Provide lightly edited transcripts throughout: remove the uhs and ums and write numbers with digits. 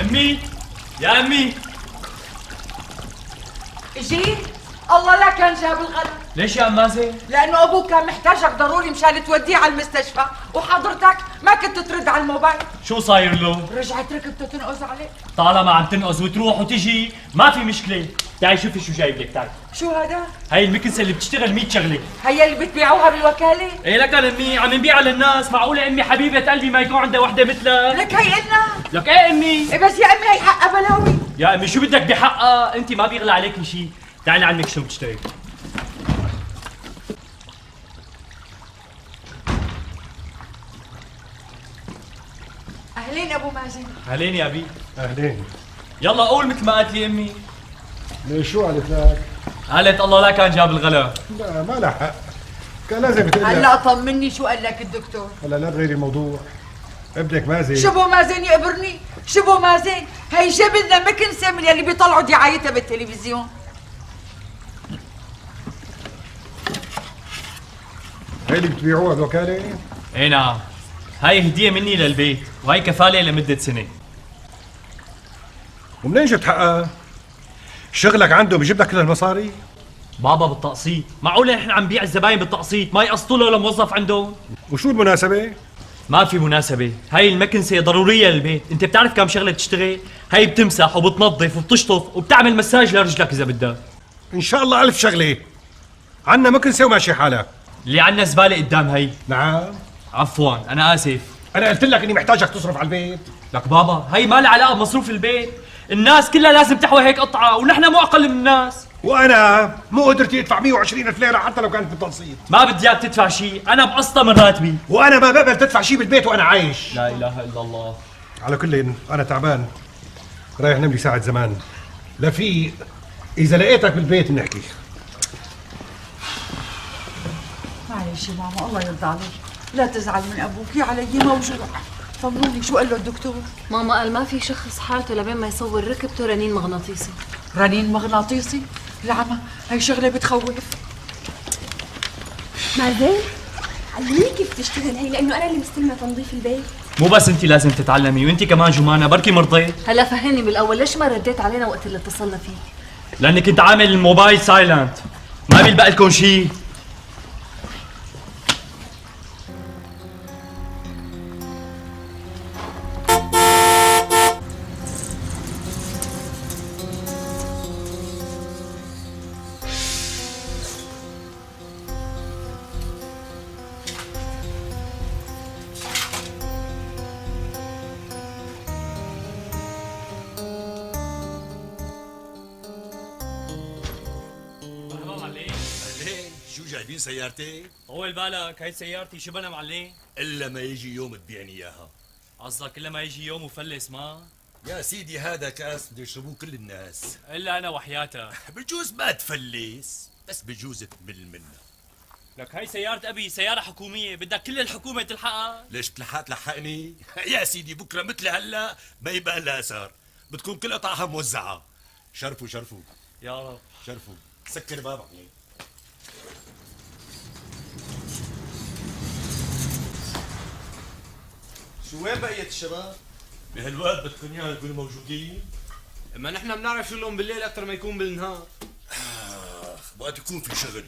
امي يا امي جيت. الله لا كان جاب الغلا. ليش يا ام مازن؟ لانه ابوك كان محتاجك ضروري مشان توديه على المستشفى، وحضرتك ما كنت ترد على الموبايل. شو صاير له؟ رجعت ركبته تنقز عليه. طالما عم تنقز وتروح وتجي ما في مشكله. تعي شوفي شو جايب لك. تعي شو هذا؟ هي المكنسه اللي بتشتغل 100 شغله. هي اللي بتبيعوها بالوكاله؟ ايه لك امي عم نبيعها للناس. معقوله امي حبيبه قلبي ما يكون عندها وحده مثلها؟ لك هي إلنا. لك ايه امي؟ إيه بس يا امي هي حقها بلاوي. يا امي شو بدك بحقها؟ انت ما بيغلى عليكي شيء. تعي لعلمك شو بتشتري. اهلين ابو مازن. اهلين يا ابي. اهلين. يلا قول مثل ما قالت لي امي. ليش شو قالت لك؟ قالت الله لا كان جاب الغلا. لا ما لها حق، كان لازم تقول لك. هلا طمني شو قال لك الدكتور؟ هلا لا تغيري الموضوع. ابنك مازن. شو بو مازن يقبرني؟ شو بو مازن؟ هي جاب لنا مكنسه من يلي بيطلعوا دعايتها بالتلفزيون. هي اللي بتبيعوها بالوكاله؟ اي نعم. هاي هديه مني للبيت وهي كفاله لمده سنه. ومنين جبت حقها؟ شغلك عنده بجيب لك كل المصاري؟ بابا بالتقسيط. معقوله نحن عم بيع الزباين بالتقسيط ما يقسطوا له لموظف عندهم؟ وشو المناسبه؟ ما في مناسبة. هاي المكنسة ضرورية للبيت. انت بتعرف كم شغلة بتشتغل؟ هاي بتمسح وبتنظف وبتشطف وبتعمل مساج لرجلك اذا بدك. ان شاء الله الف شغله. عنا مكنسه وماشي حالك. اللي عنا زبالة قدام هي. نعم. عفوا انا اسف. انا قلت لك اني محتاجك تصرف على البيت. لك بابا هي ما لها علاقة بمصروف البيت. الناس كلها لازم تحوي هيك قطعة ونحن مو اقل من الناس. وانا مو قدرت ادفع 120 الف ليره حتى لو كانت بالتقسيط. ما بدي اياك تدفع شيء. انا بقسطها من راتبي. وانا ما بقبل تدفع شيء بالبيت وانا عايش. لا اله الا الله. على كل انا تعبان، رايح نملي ساعة زمان. لفيق اذا لقيتك بالبيت بنحكي. معلش يا ماما الله يرضى عليك، لا تزعل من ابوك، يا علي موجوع. طمنوني شو قال له الدكتور؟ ماما قال ما في شخص حالته لبين ما يصور ركبته رنين مغناطيسي. رنين مغناطيسي؟ العمى هي شغله بتخوف. مازن علميني كيف تشتغل هي، لانه انا اللي مستلمه تنظيف البيت. مو بس انت لازم تتعلمي وانت كمان جمانة بركي مرضيت. هلا فهمني بالاول ليش ما رديت علينا وقت اللي اتصلنا فيه؟ لانك كنت عامل الموبايل سايلنت. ما بيلبق لكم شيء. شو جايبين سيارتي؟ طول بالك هاي سيارتي شبنا معلم. الا ما يجي يوم تبيعني اياها. قصدك الا ما يجي يوم وفلس ما؟ يا سيدي هذا كاس بده يشربوه كل الناس. الا انا وحياتك. بجوز ما تفلس بس بجوز تمل منها. لك هاي سيارة ابي سيارة حكومية بدك كل الحكومة تلحقها. ليش تلحقني؟ يا سيدي بكره مثل هلا ما يبقى لها اثار، بتكون كل قطعها موزعة. شرفوا شرفوا يا رب. شرفوا. سكر بابك. شو وين بقية الشباب؟ بهالوقت بدكم ايانا يكونوا موجودين؟ اما نحن بنعرف شو لهم بالليل اكثر ما يكون بالنهار. وقت يكون في شغل.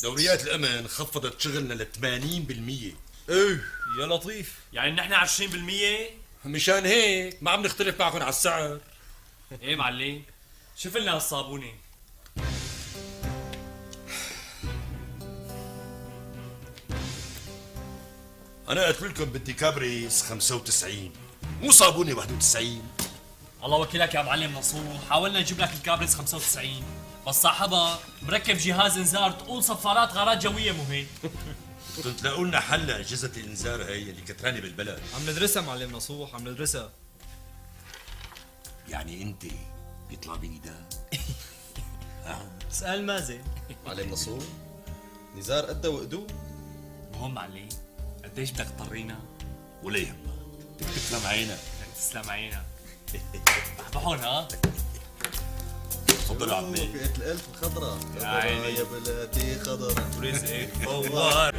دوريات الامن خفضت شغلنا ل 80%. ايه يا لطيف. يعني نحن 20%؟ مشان هيك ما عم نختلف معكم على السعر. ايه معلم شوف لنا هالصابونة. انا قلت لكم بدي كابريس 95 مو صابونة 91. الله وكيلك يا معلم نصوح. حاولنا نجيب لك الكابريس 95 بس صاحبها مركب جهاز انذار تقول صفارات غارات جوية مو هيك. كنت لاقوا لنا حل لاجهزة الانذار هي اللي كتراني بالبلد. عم ندرسها معلم نصوح، عم ندرسها. يعني انت بيطلع بايدك؟ اسأل مازن. معلم نصوح نزار قده وقدوه. مهم معلم قديش بدك تضرينا؟ ولا يهمك بدك تسلم عينك. تسلم عينك. بحبحون ها؟ تفضل يا عمي. فئة الألف الخضراء يا عيني يا بلادي خضراء ورزقك فوار.